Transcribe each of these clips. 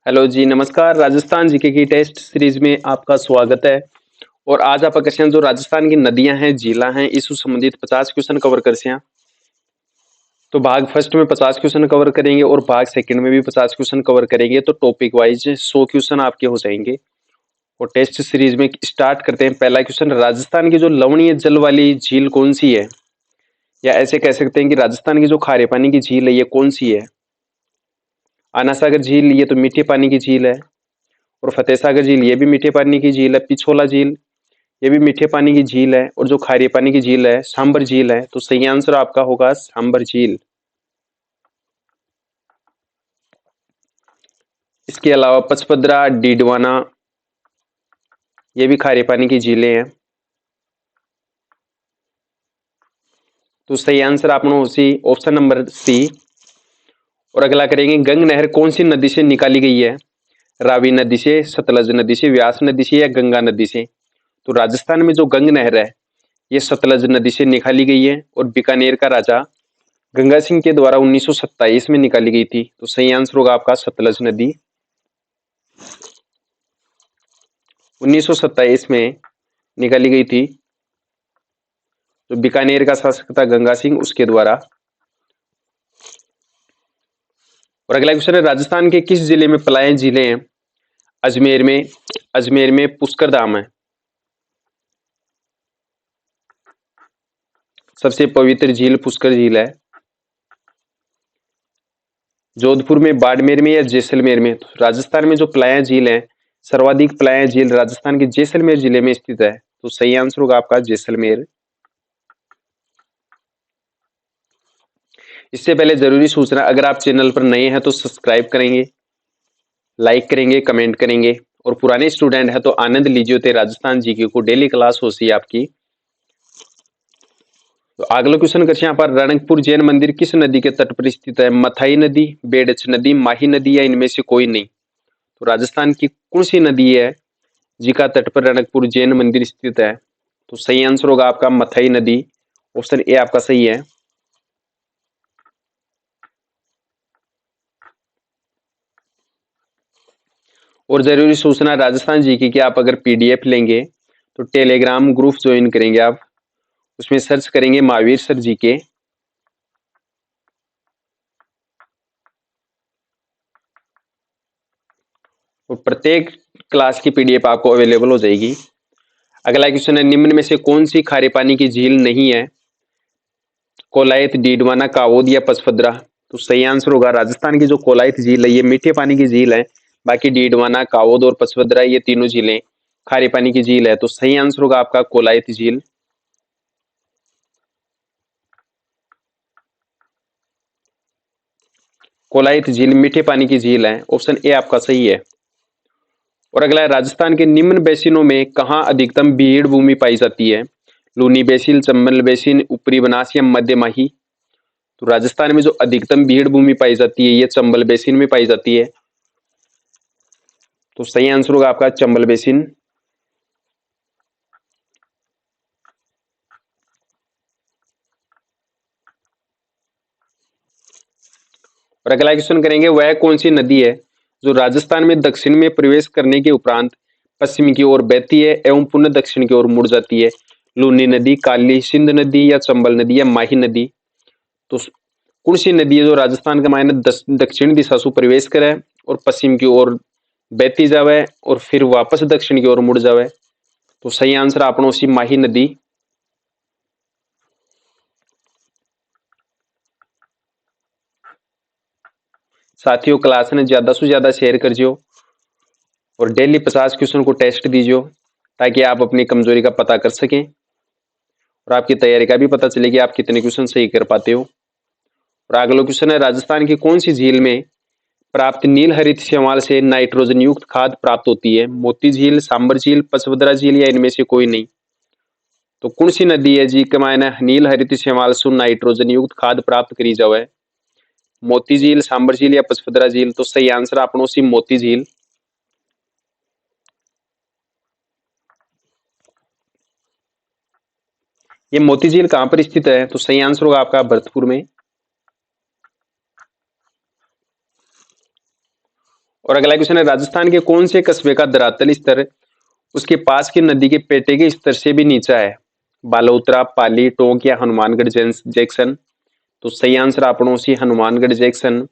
Hello जी, नमस्कार। Rajasthan GK की test series में आपका स्वागत है। और आज आप क्वेश्चन जो राजस्थान की नदियां हैं, झीला हैं, इससे संबंधित 50 क्वेश्चन कवर कर से हैं। तो भाग फर्स्ट में 50 क्वेश्चन कवर करेंगे और भाग सेकंड में भी 50 क्वेश्चन कवर करेंगे। तो टॉपिक वाइज 100 क्वेश्चन आपके हो जाएंगे। और टेस्ट सीरीज में स्टार्ट करते हैं। पहला क्वेश्चन, राजस्थान की जो लवणीय जल वाली झील कौन सी है? या ऐसे कह सकते हैं कि राजस्थान की जो खारे पानी की झील है ये कौन सी है? आना सागर झील, ये तो मीठे पानी की झील है। और फतेह सागर झील, ये भी मीठे पानी की झील है। पिछोला झील, ये भी मीठे पानी की झील है। और जो खारे पानी की झील है सांबर झील है। तो सही आंसर आपका होगा सांबर झील। इसके अलावा पचपदरा, डीडवाना, ये भी खारे पानी की झीलें हैं। तो सही आंसर आपने उसी ऑप्शन नंबर सी। और अगला करेंगे, गंग नहर कौन सी नदी से निकाली गई है? रावी नदी से, सतलज नदी से, व्यास नदी से या गंगा नदी से? तो राजस्थान में जो गंग नहर है ये सतलज नदी से निकाली गई है। और बीकानेर का राजा गंगा सिंह के द्वारा 1927 में निकाली गई थी। तो सही आंसर होगा आपका सतलज नदी। 1927 में निकाली गई थी। तो बीकानेर का शासक था गंगा सिंह, उसके द्वारा। और अगला क्वेश्चन है, राजस्थान के किस जिले में पलायन झीलें हैं? अजमेर में पुष्कर धाम है, सबसे पवित्र झील पुष्कर झील है। जोधपुर में, बाड़मेर में या जैसलमेर में? तो राजस्थान में जो पलायन झील है, सर्वाधिक पलायन झील राजस्थान के जैसलमेर जिले में स्थित है। तो सही आंसर होगा आपका जैसलमेर। इससे पहले जरूरी सूचना, अगर आप चैनल पर नए हैं तो सब्सक्राइब करेंगे, लाइक करेंगे, कमेंट करेंगे। और पुराने स्टूडेंट है तो आनंद लीजिए थे राजस्थान जीके को, डेली क्लास होती है आपकी। तो अगला क्वेश्चन कर, यहाँ पर रणकपुर जैन मंदिर किस नदी के तट पर स्थित है? मथाई नदी, बेडच नदी, माही नदी या इनमें से कोई नहीं? तो राजस्थान की कौन सी नदी है जिसका तट पर रणकपुर जैन मंदिर स्थित है? तो सही आंसर होगा आपका मथई नदी। ऑप्शन ए आपका सही है। और जरूरी सूचना राजस्थान जीके की, आप अगर पीडीएफ लेंगे तो टेलीग्राम ग्रुप ज्वाइन करेंगे आप, उसमें सर्च करेंगे महावीर सर जी के। और प्रत्येक क्लास की पीडीएफ आपको अवेलेबल हो जाएगी। अगला क्वेश्चन है, निम्न में से कौन सी खारे पानी की झील नहीं है? कोलायत, डीडवाना, कावोद या पचपदरा? तो सही आंसर होगा राजस्थान की जो कोलायत झील है ये मीठे पानी की झील है। बाकी डीडवाना, कावोद और पचपदरा ये तीनों झीलें खारे पानी की झील है। तो सही आंसर होगा आपका कोलायत झील। कोलायत झील मीठे पानी की झील है। ऑप्शन ए आपका सही है। और अगला है, राजस्थान के निम्न बेसिनों में कहाँ अधिकतम भीड़ भूमि पाई जाती है? लूनी बेसिन, चंबल बेसिन, ऊपरी बनास या मध्य माही? तो राजस्थान में जो अधिकतम भीड़ भूमि पाई जाती है ये चंबल बेसिन में पाई जाती है। तो सही आंसर होगा आपका चंबल बेसिन। और अगला क्वेश्चन करेंगे, वह कौन सी नदी है जो राजस्थान में दक्षिण में प्रवेश करने के उपरांत पश्चिम की ओर बहती है एवं पुनः दक्षिण की ओर मुड़ जाती है? लूनी नदी, काली सिंध नदी या चंबल नदी या माही नदी? तो कौन सी नदी है जो राजस्थान के मायने दक्षिण दिशा से प्रवेश करे और पश्चिम की ओर बहती जावे और फिर वापस दक्षिण की ओर मुड़ जावे? तो सही आंसर आपनो सी माही नदी। साथियों, क्लास ने ज्यादा से ज्यादा शेयर कर जियो और डेली 50 क्वेश्चन को टेस्ट दीजियो, ताकि आप अपनी कमजोरी का पता कर सकें और आपकी तैयारी का भी पता चले कि आप कितने क्वेश्चन सही कर पाते हो। और अगला क्वेश्चन है, राजस्थान की कौन सी झील में प्राप्त नील हरित शैवाल से नाइट्रोजन युक्त खाद प्राप्त होती है? मोती झील, सांबर झील, पचभद्रा झील या इनमें से कोई नहीं? तो कौन सी नदी है जी के मायने नील हरित शैवाल से नाइट्रोजन युक्त खाद प्राप्त करी जावे? मोती झील, सांबर झील या पचभद्रा झील? तो सही आंसर आपनो सी मोती झील। ये मोती झील कहां पर स्थित है? तो सही आंसर होगा आपका भरतपुर में। और अगला क्वेश्चन है, राजस्थान के कौन से कस्बे का धरातल स्तर उसके पास की नदी के पेटे के स्तर से भी नीचा है? बालोतरा, पाली, टोंक या हनुमानगढ़ जैक्सन? तो सही आंसर आपनो सी हनुमानगढ़ जैक्सन।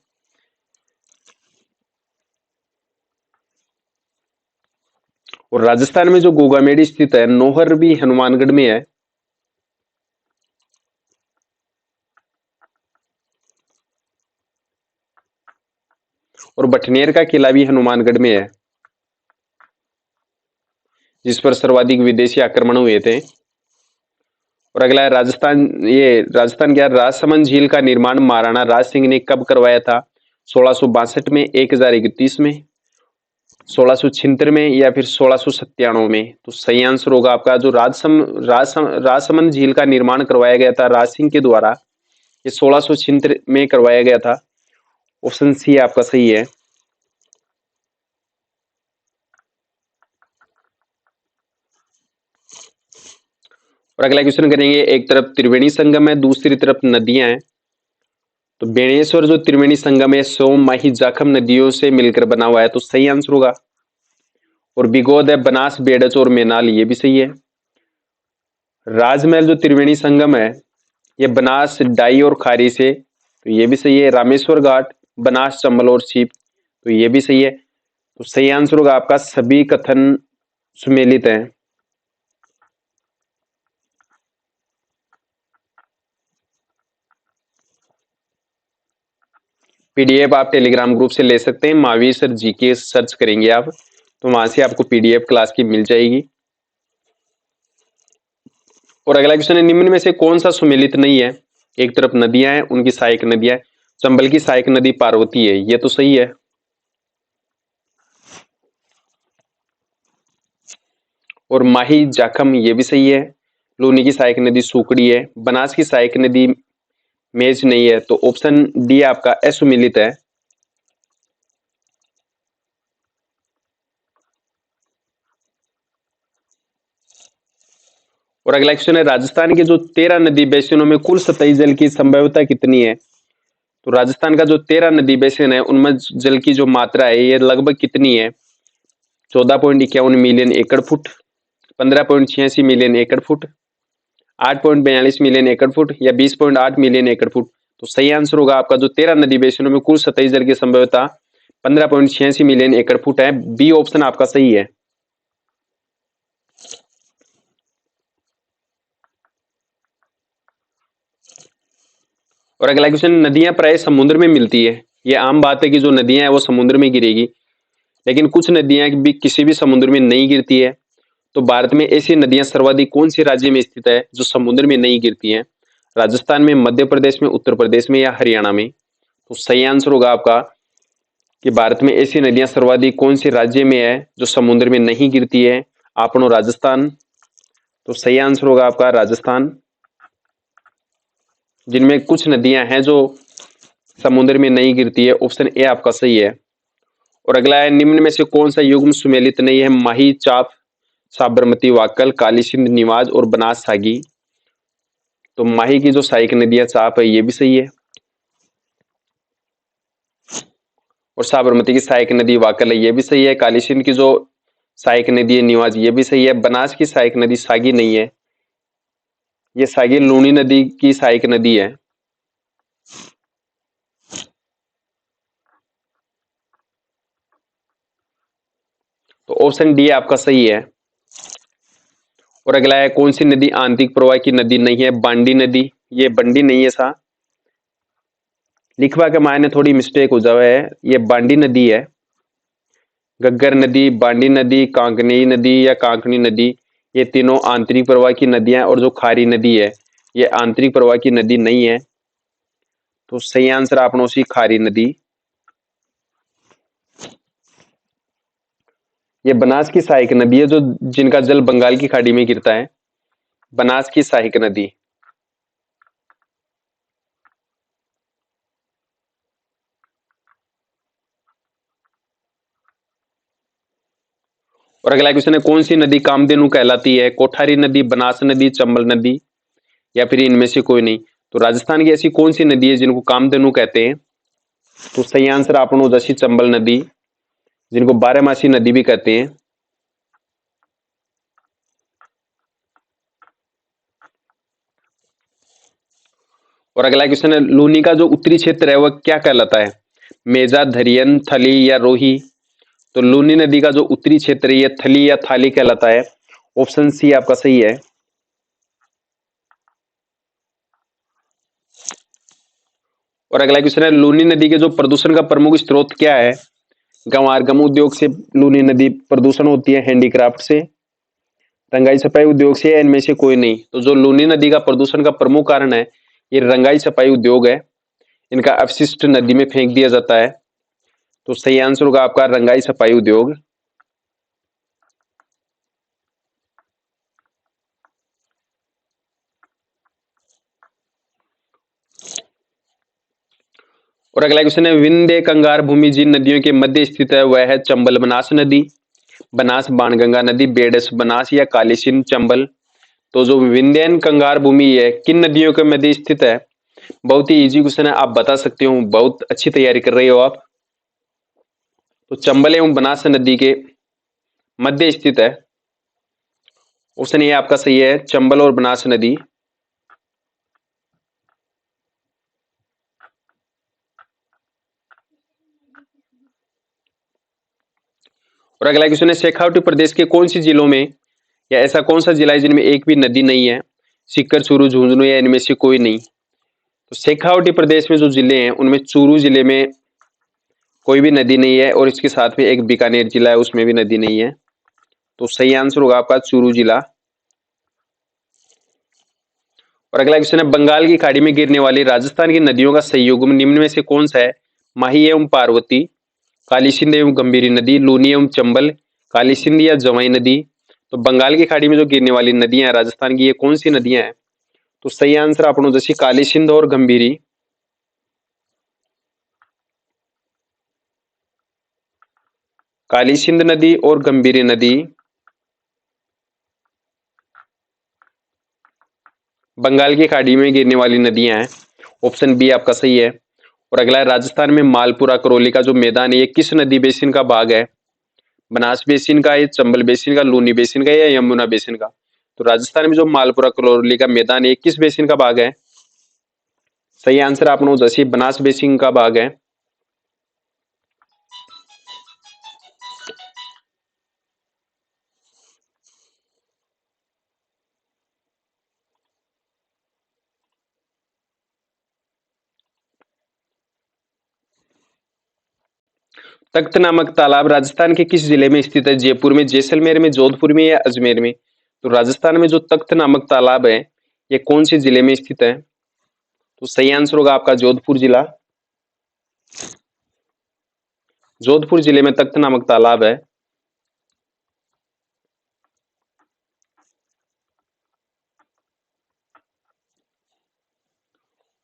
और राजस्थान में जो गोगामेडी स्थित है, नौहर भी हनुमानगढ़ में है। और बटनेर का किला भी हनुमानगढ़ में है, जिस पर सर्वाधिक विदेशी आक्रमण हुए थे। और अगला है, राजस्थान क्या, राजसमंद झील का निर्माण महाराणा राज सिंह ने कब करवाया था? 1662 में, 1031 में, 1676 में या फिर 1697 में? तो सही आंसर होगा आपका जो राजसमंद झील का निर्माण करवाया गया था राज सिंह के द्वारा, ये 1676 में करवाया गया था। ऑप्शन सी आपका सही है। और अगला क्वेश्चन करेंगे, एक तरफ त्रिवेणी संगम है, दूसरी तरफ नदियां हैं, तो बेणेश्वर जो त्रिवेणी संगम है, सोम, माही, जाखम नदियों से मिलकर बना हुआ है, तो सही आंसर होगा। और बिगोद है बनास, बेड़च और मेनाल, ये भी सही है। राजमहल जो त्रिवेणी संगम है, ये बनास, डाई और खारी से, तो ये भी सही है। रामेश्वर घाट, बनास, चंबल और सीप, तो ये भी सही है। तो सही आंसर होगा आपका सभी कथन सुमेलित हैं। पीडीएफ आप टेलीग्राम ग्रुप से ले सकते हैं, महावीर सर जीके सर्च करेंगे आप, तो वहां से आपको पीडीएफ क्लास की मिल जाएगी। और अगला क्वेश्चन है, निम्न में से कौन सा सुमेलित नहीं है? एक तरफ नदियां हैं, उनकी सहायक नदियां, चंबल की सहायक नदी पार्वती है, ये तो सही है। और माही, जाखम, ये भी सही है। लूनी की सहायक नदी सुकड़ी है। बनास की सहायक नदी मेज नहीं है, तो ऑप्शन डी आपका असुमेलित है। और अगला क्वेश्चन है, राजस्थान के जो 13 नदी बेसिनों में कुल सतही जल की संभाव्यता कितनी है? तो राजस्थान का जो 13 नदी बेसिन है, उनमें जल की जो मात्रा है, ये लगभग कितनी है? 14.51 मिलियन एकड़ फुट, 15.86 मिलियन एकड़ फुट, 8.42 मिलियन एकड़ फुट या 20.8 मिलियन एकड़ फुट? तो सही आंसर होगा आपका जो 13 नदी बेसिनों में कुल सतही जल की संभाव्यता 15.86 मिलियन एकड़ फुट है। बी ऑप्शन आपका सही है। और अगला क्वेश्चन, नदियां प्राय समुद्र में मिलती है, ये आम बात है कि जो नदियां हैं वो समुद्र में गिरेगी, लेकिन कुछ नदियां भी किसी भी समुद्र में नहीं गिरती है। तो भारत में ऐसी नदियां सर्वाधिक कौन से राज्य में स्थित है जो समुद्र में नहीं गिरती हैं? राजस्थान में, मध्य प्रदेश में, उत्तर प्रदेश में या हरियाणा में? तो सही आंसर होगा आपका कि भारत में ऐसी नदियां सर्वाधिक कौन से राज्य में है जो समुद्र में नहीं गिरती है? आपनो राजस्थान। तो सही आंसर होगा आपका राजस्थान, जिनमें कुछ नदियां हैं जो समुद्र में नहीं गिरती है। ऑप्शन ए आपका सही है। और अगला है, निम्न में से कौन सा युग्म सुमेलित नहीं है? माही, चाप, साबरमती, वाकल, काली सिंध, निवाज और बनास सागी। तो माही की जो सहायक नदियां चाप है, ये भी सही है। और साबरमती की सहायक नदी वाकल है, ये भी सही है। काली सिंध की जो सहायक नदी है निवाज, ये भी सही है। बनास की सहायक नदी सागी नहीं है, ये सागी लूनी नदी की सहायक नदी है। तो ऑप्शन डी आपका सही है। और अगला है, कौन सी नदी आंतरिक प्रवाह की नदी नहीं है? बांडी नदी, ये बंडी नहीं है सा, लिखवा के मायने थोड़ी मिस्टेक हो जावे है, ये बांडी नदी है। गग्गर नदी, बांडी नदी, कांकनी नदी या कांकनी नदी, ये तीनों आंतरिक प्रवाह की नदियां हैं। और जो खारी नदी है, ये आंतरिक प्रवाह की नदी नहीं है। तो सही आंसर आपनो सी खारी नदी। ये बनास की सहायक नदी है, जो जिनका जल बंगाल की खाड़ी में गिरता है। बनास की सहायक नदी। और अगला क्वेश्चन है, कौन सी नदी कामधेनु कहलाती है? कोठारी नदी, बनास नदी, चंबल नदी या फिर इनमें से कोई नहीं? तो राजस्थान की ऐसी कौन सी नदी है जिनको कामधेनु कहते हैं? तो सही आंसर आपनो जैसी चंबल नदी। जिनको बारहमासी नदी भी कहते हैं। और अगला क्वेश्चन है, लूनी का जो उत्तरी क्षेत्र है वह क्या कहलाता है? मेजा, धरियन, थली या रोही? तो लूनी नदी का जो उत्तरी क्षेत्र है यह थली या थाली कहलाता है। ऑप्शन सी आपका सही है। और अगला क्वेश्चन है, लूनी नदी के जो प्रदूषण का प्रमुख स्रोत क्या है? गंवार गम उद्योग से लूनी नदी प्रदूषण होती है, हैंडीक्राफ्ट से, रंगाई छपाई उद्योग से, या इनमें से कोई नहीं? तो जो लूनी नदी का प्रदूषण का प्रमुख कारण है ये रंगाई छपाई उद्योग है। इनका अपशिष्ट नदी में फेंक दिया जाता है। तो सही आंसर होगा आपका रंगाई छपाई उद्योग। और अगला क्वेश्चन है, विंध्य कंगार भूमि जिन नदियों के मध्य स्थित है वह है चंबल बनास नदी, बनास बाणगंगा नदी, बेडस बनास, या काली सिंध चंबल? तो जो विंध्यन कंगार भूमि है किन नदियों के मध्य स्थित है? बहुत ही इजी क्वेश्चन है, आप बता सकते हो, बहुत अच्छी तैयारी कर रहे हो आप। तो चंबल एवं बनास नदी के मध्य स्थित है। ऑप्शन ए आपका सही है, चंबल और बनास नदी। और अगला क्वेश्चन है, शेखावटी प्रदेश के कौन सी जिलों में या ऐसा कौन सा जिला है जिनमें एक भी नदी नहीं है? सीकर, चूरू, झुंझुनू, या इनमें से कोई नहीं? तो शेखावटी प्रदेश में जो जिले हैं उनमें चूरू जिले में कोई भी नदी नहीं है, और इसके साथ में एक बीकानेर जिला है उसमें भी नदी नहीं है। तो सही आंसर होगा आपका चूरू जिला। और अगला क्वेश्चन है, बंगाल की खाड़ी में गिरने वाली राजस्थान की नदियों का संयुग्म निम्न में से कौन सा है? माही एवं पार्वती, काली सिंध एवं गंभीरी नदी, लूनी एवं चंबल, काली सिंध या जवाई नदी? तो बंगाल की खाड़ी में जो गिरने वाली नदियां हैं राजस्थान की, ये कौन सी नदियां हैं? तो सही आंसर आपनो जैसी काली सिंध और गंभीरी। काली सिंध नदी और गंभीरी नदी बंगाल की खाड़ी में गिरने वाली नदियां हैं। ऑप्शन बी आपका सही है। और अगला है, राजस्थान में मालपुरा करौली का जो मैदान है ये किस नदी बेसिन का भाग है? बनास बेसिन का, ये चंबल बेसिन का, लूनी बेसिन का, या यमुना बेसिन का? तो राजस्थान में जो मालपुरा करौली का मैदान है ये किस बेसिन का भाग है? सही आंसर आपनो जैसे बनास बेसिन का भाग है। तख्त नामक तालाब राजस्थान के किस जिले में स्थित है? जयपुर में, जैसलमेर में, जोधपुर में, या अजमेर में? तो राजस्थान में जो तख्त नामक तालाब है ये कौन से जिले में स्थित है? तो सही आंसर होगा आपका जोधपुर जिला। जोधपुर जिले में तख्त नामक तालाब है।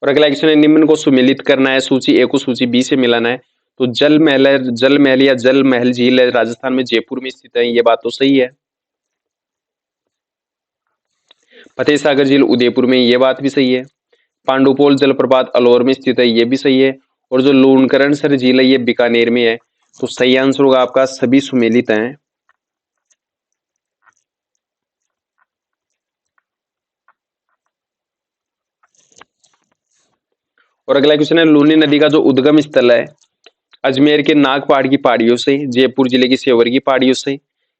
और अगला क्वेश्चन है, निम्न को सुमेलित करना है, सूची ए को सूची बी से मिलाना है। तो जल महल है, जल महल या जल महल झील है राजस्थान में जयपुर में स्थित है, ये बात तो सही है। फतेह सागर झील उदयपुर में, ये बात भी सही है। पांडुपोल जलप्रपात अलौर में स्थित है, ये भी सही है। और जो लूणकरणसर झील है ये बीकानेर में है। तो सही आंसर होगा आपका सभी सुमेलित हैं। और अगला क्वेश्चन है, लूनी नदी का जो उद्गम स्थल है अजमेर के नाग पहाड़ की पहाड़ियों से, जयपुर जिले की सेवर की पहाड़ियों से,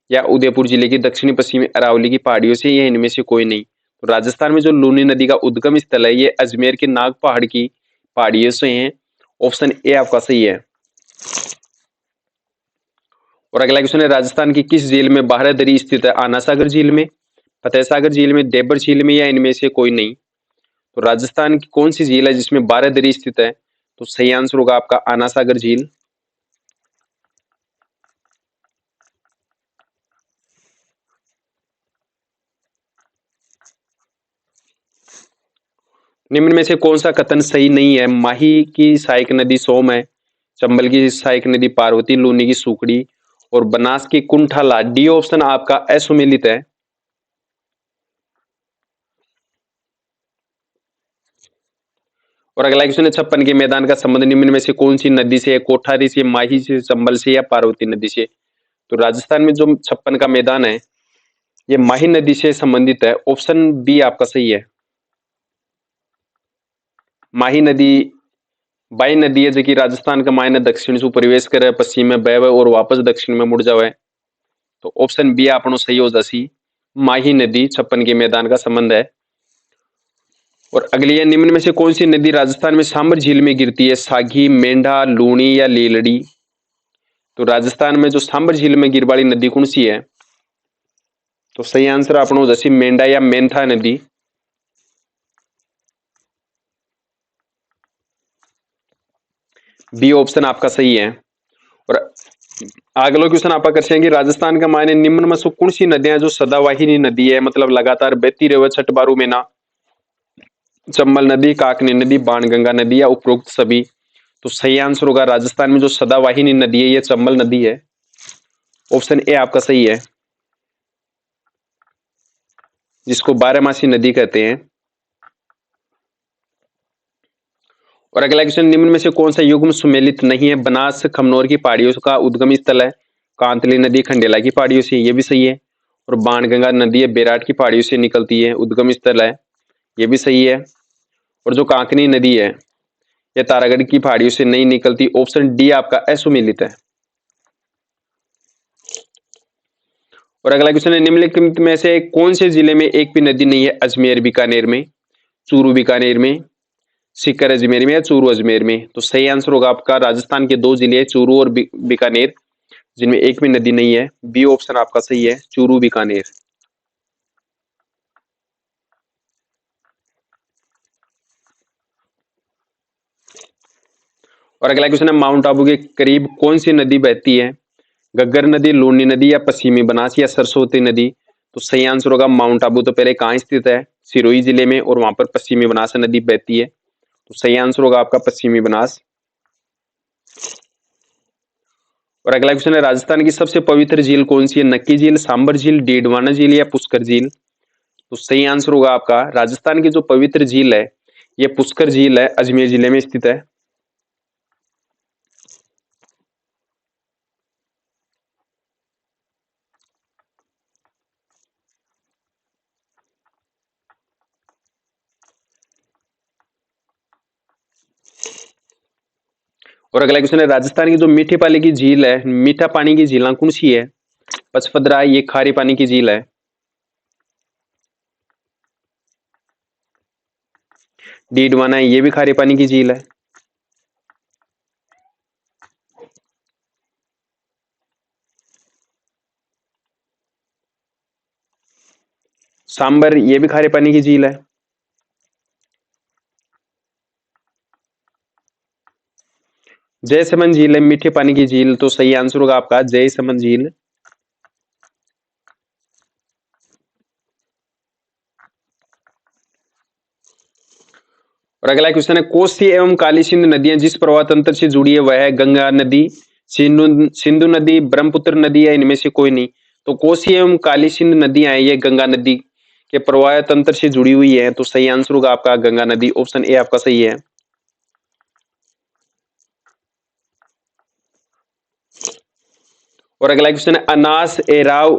या उदयपुर जिले की दक्षिणी पश्चिमी अरावली की पहाड़ियों से, या इनमें से कोई नहीं? तो राजस्थान में जो लूनी नदी का उद्गम स्थल है ये अजमेर के नाग पहाड़ की पहाड़ियों से है। ऑप्शन ए आपका सही है। और अगला क्वेश्चन है, राजस्थान की किस झील में बारहदरी स्थित है? आना सागर झील में, फतेह सागर झील में, देबर झील में, या इनमें से कोई नहीं? तो राजस्थान की कौन सी झील है जिसमें बारहदरी स्थित है? तो सही आंसर होगा आपका आना सागर झील। निम्न में से कौन सा कथन सही नहीं है? माही की सहायक नदी सोम है, चंबल की सहायक नदी पार्वती, लूनी की सुकड़ी, और बनास की कुंठाला। डी ऑप्शन आपका असुमेलित है। और अगला क्वेश्चन है, छप्पन के मैदान का संबंध निम्न में से कौन सी नदी से है? कोठारी से, माही से, चंबल से या पार्वती नदी से? तो राजस्थान में जो छप्पन का मैदान है ये माही नदी से संबंधित है। ऑप्शन बी आपका सही है। माही नदी बाई नदी है जो कि राजस्थान का मायने दक्षिण से प्रवेश करे, पश्चिम में बह और वापस दक्षिण में मुड़ जावे। तो ऑप्शन बी आपनो सही हो जासी। माही नदी छप्पन के मैदान का संबंध है। और अगली है, निम्न में से कौन सी नदी राजस्थान में सांबर झील में गिरती है? सागी, मेंढा, लूणी या लीलड़ी? तो राजस्थान में जो सांबर झील में गिर वाली नदी कौन सी है? तो सही आंसर आपनो जैसी मेंढा या मेंथा नदी। बी ऑप्शन आपका सही है। और अगला क्वेश्चन आप कर कि राजस्थान का मायने निम्न में से कौन सी नदियां जो सदावाहिनी नदी है, मतलब लगातार बहती रहे छठ बारू में ना? चंबल नदी, काकनी नदी, बाणगंगा नदी या उपरोक्त सभी? तो सही आंसर होगा राजस्थान में जो सदावाहिनी नदी है ये चंबल नदी है। ऑप्शन ए आपका सही है, जिसको बारहमासी नदी कहते हैं। और अगला क्वेश्चन, निम्न में से कौन सा युग्म सुमेलित नहीं है? बनास खमनोर की पहाड़ियों का उद्गम स्थल है, कांतली नदी खंडेला की पहाड़ियों से, ये भी सही है। और बाणगंगा नदी है बेराट की पहाड़ियों से निकलती है, उद्गम स्थल है, ये भी सही है। और जो कांकनी नदी है यह तारागढ़ की पहाड़ियों से नहीं निकलती। ऑप्शन डी आपका असुमेलित है। और अगला क्वेश्चन है, निम्नलिखित में से कौन से जिले में एक भी नदी नहीं है? अजमेर बीकानेर में, चूरू बीकानेर में, सीकर अजमेर में या चूरू अजमेर में? तो सही आंसर होगा आपका राजस्थान के दो जिले चूरू और बीकानेर, जिनमें एक भी नदी नहीं है। बी ऑप्शन आपका सही है, चूरू बीकानेर। और अगला क्वेश्चन है, माउंट आबू के करीब कौन सी नदी बहती है? घग्गर नदी, लूनी नदी या पश्चिमी बनास या सरस्वती नदी? तो सही आंसर होगा माउंट आबू तो पहले कहाँ स्थित है? सिरोही जिले में, और वहां पर पश्चिमी बनास नदी बहती है। तो सही आंसर होगा आपका पश्चिमी बनास। और अगला क्वेश्चन है, राजस्थान की सबसे पवित्र झील कौन सी है? नक्की झील, सांबर झील, डीडवाना झील या पुष्कर झील? तो सही आंसर होगा आपका राजस्थान की जो पवित्र झील है ये पुष्कर झील है, अजमेर जिले में स्थित है। और अगला क्वेश्चन है, राजस्थान की जो मीठे पानी की झील है, मीठा पानी की झील कौन सी है? पचपदरा, ये खारे पानी की झील है। डीडवाना है, ये भी खारे पानी की झील है। सांबर, ये भी खारे पानी की झील है। जयसमंद झील है मीठे पानी की झील। तो सही आंसर होगा आपका जयसमंद झील। और अगला क्वेश्चन है, कोसी एवं काली सिंध नदियां जिस प्रवाह तंत्र से जुड़ी है वह है गंगा नदी, सिंधु नदी, ब्रह्मपुत्र नदी या इनमें से कोई नहीं? तो कोसी एवं काली सिंध नदियां है ये गंगा नदी के प्रवाह तंत्र से जुड़ी हुई है। तो सही आंसर होगा आपका गंगा नदी। ऑप्शन ए आपका सही है। और अगला क्वेश्चन है, अनास, एराव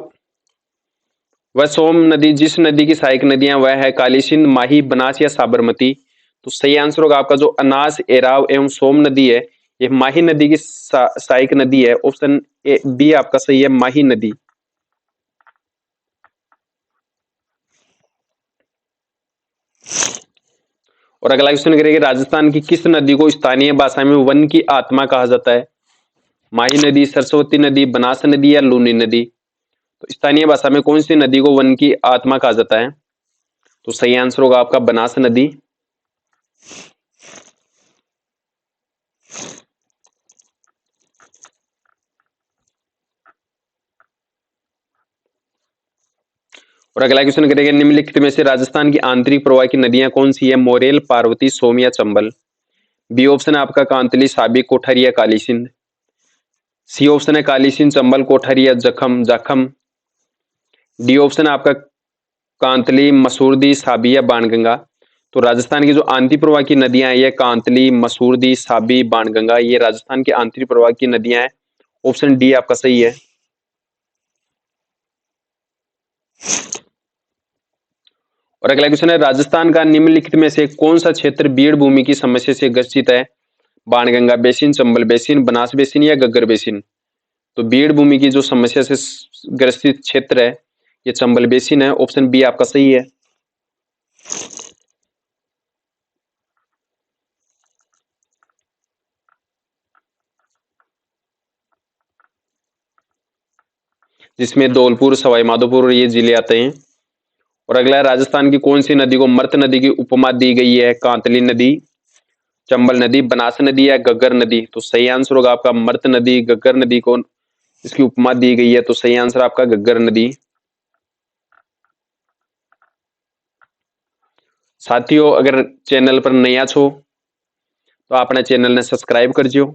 व सोम नदी जिस नदी की सहायक नदियां वह है काली सिंध, माही, बनास या साबरमती? तो सही आंसर होगा आपका जो अनास, एराव एवं सोम नदी है ये माही नदी की सहायक नदी है। ऑप्शन ए बी आपका सही है, माही नदी। और अगला क्वेश्चन करेंगे, राजस्थान की किस नदी को स्थानीय भाषा में वन की आत्मा कहा जाता है? माही नदी, सरस्वती नदी, बनास नदी या लूनी नदी? तो स्थानीय भाषा में कौन सी नदी को वन की आत्मा कहा जाता है? तो सही आंसर होगा आपका बनास नदी। और अगला क्वेश्चन करेंगे, निम्नलिखित में से राजस्थान की आंतरिक प्रवाह की नदियां कौन सी है? मोरेल, पार्वती, सोम या चंबल? बी ऑप्शन है आपका कांतली, साबिक, कोठारी या काली सिंध? सी ऑप्शन है काली सिंध, चंबल, कोठारी या जखम जाखम? डी ऑप्शन है आपका कांतली, मसूरदी, साबी या बाणगंगा? तो राजस्थान की जो आंतरिक प्रवाह की नदियां हैं ये कांतली, मसूरदी, साबी, बाणगंगा, ये राजस्थान की आंतरिक प्रवाह की नदियां हैं। ऑप्शन डी आपका सही है। और अगला क्वेश्चन है, राजस्थान का निम्नलिखित में से कौन सा क्षेत्र बीड़ भूमि की समस्या से ग्रसित है? Banganga basin, Chambal basin, Banas basin या गग्गर बेसिन? तो बीड़ भूमि की जो समस्या से ग्रसित क्षेत्र है ये चंबल बेसिन है। ऑप्शन बी आपका सही है। जिसमें धौलपुर, सवाई माधोपुर ये जिले आते हैं। और अगला है, राजस्थान की कौन सी नदी को मृत नदी की उपमा दी गई है? कांतली नदी, चंबल नदी, बनास नदी या गग्गर नदी? तो सही आंसर होगा आपका मृत नदी। गग्गर नदी को इसकी उपमा दी गई है, तो सही आंसर आपका गग्गर नदी। साथियों, अगर चैनल पर नया छो तो अपने चैनल ने सब्सक्राइब कर जियो।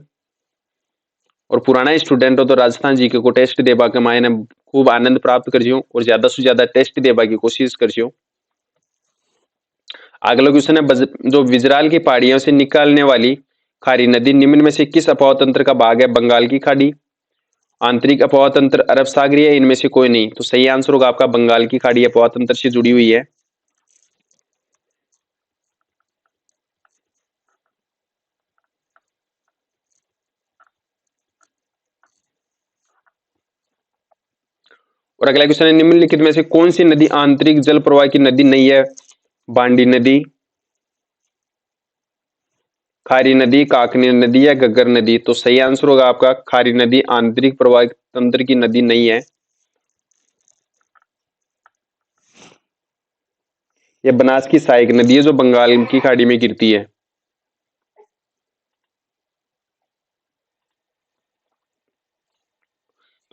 और पुराना स्टूडेंट हो तो राजस्थान जीके को टेस्ट देवा के मायने खूब आनंद प्राप्त कर जियो और ज्यादा से ज्यादा टेस्ट देवा की कोशिश कर जियो। अगला क्वेश्चन है, जो विजराल की पहाड़ियों से निकालने वाली खारी नदी निम्न में से किस अपवाह तंत्र का भाग है? बंगाल की खाड़ी, आंतरिक अपवाह तंत्र, अरब सागरीय, इनमें से कोई नहीं? तो सही आंसर होगा आपका बंगाल की खाड़ी अपवाह तंत्र से जुड़ी हुई है। और अगला क्वेश्चन है, निम्नलिखित में से कौन सी नदी आंतरिक जल प्रवाह की नदी नहीं है? बांडी नदी, खारी नदी, काकनी नदी या गग्गर नदी? तो सही आंसर होगा आपका खारी नदी आंतरिक प्रवाह तंत्र की नदी नहीं है। यह बनास की सहायक नदी है जो बंगाल की खाड़ी में गिरती है।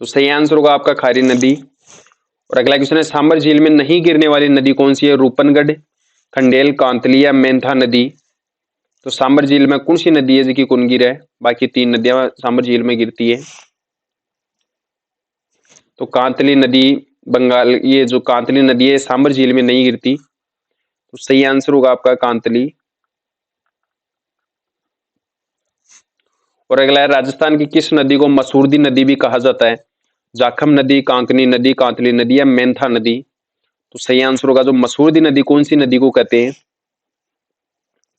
तो सही आंसर होगा आपका खारी नदी। और अगला क्वेश्चन है, सांबर झील में नहीं गिरने वाली नदी कौन सी है? रूपनगढ़, खंडेल, कांतली या मेंथा नदी? तो सांबर झील में कौन सी नदी है जिसकी कौन गिरे? बाकी तीन नदियां सांबर झील में गिरती है। तो कांतली नदी बंगाल, ये जो कांतली नदी है सांबर झील में नहीं गिरती। तो सही आंसर होगा आपका कांतली। और अगला है, राजस्थान की किस नदी को मसूरदी नदी भी कहा जाता है? जाखम नदी, कांकनी नदी, कांतली नदी या मेंथा नदी? तो सही आंसर होगा जो मसूरदी नदी कौन सी नदी को कहते हैं?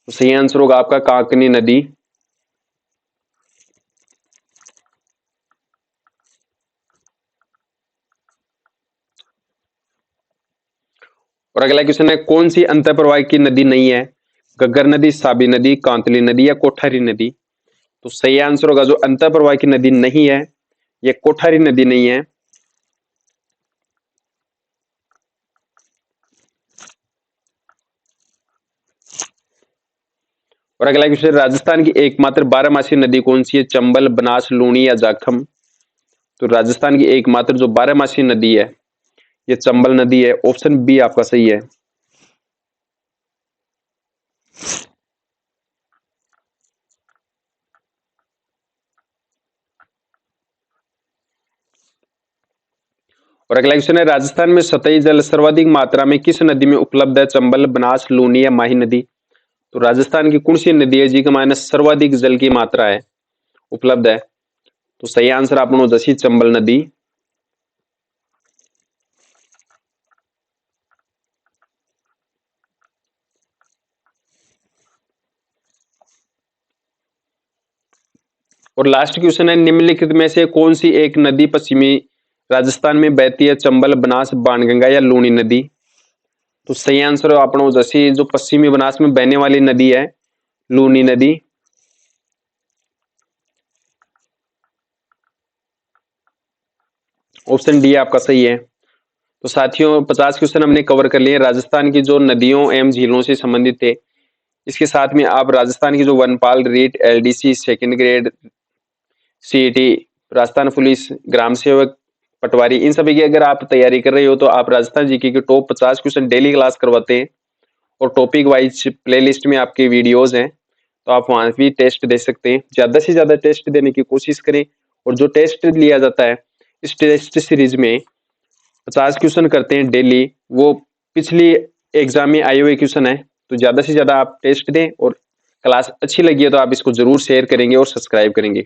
तो सही आंसर होगा आपका कांकनी नदी। और अगला क्वेश्चन है, कौन सी अंतर प्रवाह की नदी नहीं है? गग्गर नदी, साबी नदी, कांतली नदी या कोठारी नदी? तो सही आंसर होगा जो अंतर प्रवाह की नदी नहीं है ये कोठारी नदी नहीं है। और अगला क्वेश्चन, राजस्थान की एकमात्र बारहमासी नदी कौन सी है? चंबल, बनास, लूणी या जाखम? तो राजस्थान की एकमात्र जो बारहमासी नदी है ये चंबल नदी है। ऑप्शन बी आपका सही है। और अगला क्वेश्चन है, राजस्थान में सतही जल सर्वाधिक मात्रा में किस नदी में उपलब्ध है? चंबल, बनास, लूनी या माही नदी? तो राजस्थान की कौन सी नदी है जी का माइनस सर्वाधिक जल की मात्रा है उपलब्ध है? तो सही आंसर आप जैसी चंबल नदी। और लास्ट क्वेश्चन है, निम्नलिखित में से कौन सी एक नदी पश्चिमी राजस्थान में बहती है? चंबल, बनास, बाणगंगा या लूनी नदी? तो सही आंसर आपनो जैसी जो पश्चिमी बनास में बहने वाली नदी है लूनी नदी। ऑप्शन डी आपका सही है। तो साथियों 50 क्वेश्चन हमने कवर कर लिए राजस्थान की जो नदियों एवं झीलों से संबंधित थे। इसके साथ में आप राजस्थान की जो वनपाल, REET, LDC, second grade, CET, Rajasthan police, ग्राम सेवक, पटवारी, इन सभी की अगर आप तैयारी कर रहे हो तो आप राजस्थान जीके के टॉप 50 क्वेश्चन डेली क्लास करवाते हैं और टॉपिक वाइज प्लेलिस्ट में आपके वीडियोज हैं, तो आप वहां भी टेस्ट दे सकते हैं। ज्यादा से ज्यादा टेस्ट देने की कोशिश करें और जो टेस्ट लिया जाता है इस टेस्ट सीरीज में 50 क्वेश्चन करते हैं डेली, वो पिछली एग्जाम में आए हुए क्वेश्चन है तो ज़्यादा से ज़्यादा आप टेस्ट दें और क्लास अच्छी लगी है तो आप इसको ज़रूर शेयर करेंगे और सब्सक्राइब करेंगे।